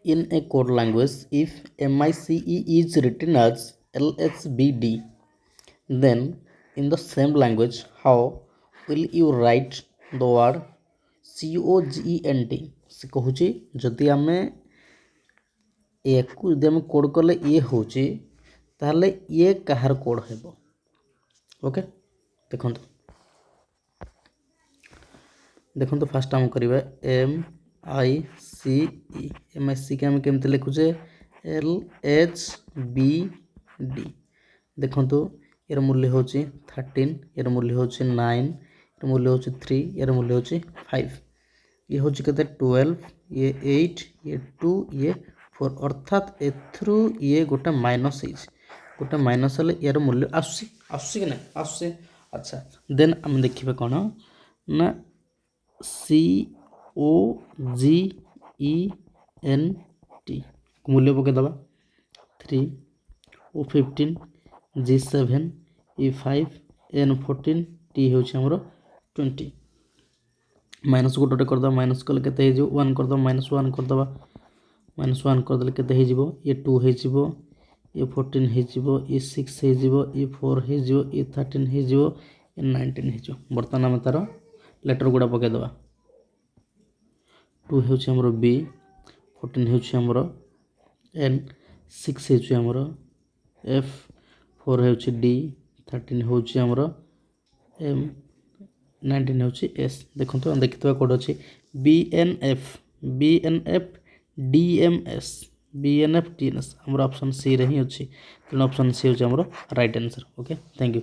In a code language, if MICE is written as LSBD, then in the same language, how will you write the word COGENT? ସେ କହୁଛି ଯଦି ଆମେ ୟାକୁ ଯଦି ଆମେ code କଲେ ଇଏ ହେଉଛି ତାହେଲେ ଇଏ କାହାର କୋଡ଼ ହେବ? ଓକେ, ଦେଖନ୍ତୁ ଦେଖନ୍ତୁ ଫାଷ୍ଟ ଆମେ କରିବା MICE কে ଆମେ କେମିତି ଲେଖୁଛେ LHBD। ଦେଖନ୍ତୁ ଏର ମୂଲ୍ୟ ହେଉଛି 13, ଏର ମୂଲ୍ୟ ହେଉଛି 9, ଏର ମୂଲ୍ୟ ହେଉଛି 3, ଏର ମୂଲ୍ୟ ହେଉଛି 5। ये हूँ के 12, ये 8, ये 2, ये 4। अर्थात एथरू ये गोटे माइनस गोटे माइनस हेल्ले यार मूल्य आसूसी कि ना आसूसी। अच्छा देन आम देखिए कौन ना COGENT मूल्य पकईदे 3, O15, G7, E5, N14, T हूँ आमर 20। माइनस गोटे करदे माइनस कले के 1 करदे -1 करदे -1 करदे के ये 2 हो ये 14 हो ये 6 हो ये 4 हो ये 13 हो ये 19 हो। बर्तमान आम तार लेटर गुड़ा पकईदे 2 हूँ आमर B, 14 हूँ आमर N, 6 हूँ आमर F, 4 हूँ D, 13 हूँ आमर M, 19 हूँ S। देखो देखिए कोड अच्छे BNF DMS BNF DNS आमर ऑप्शन सी रे ही अच्छी तेणु ऑप्शन सी हूँ आमर right answer. Okay, thank you.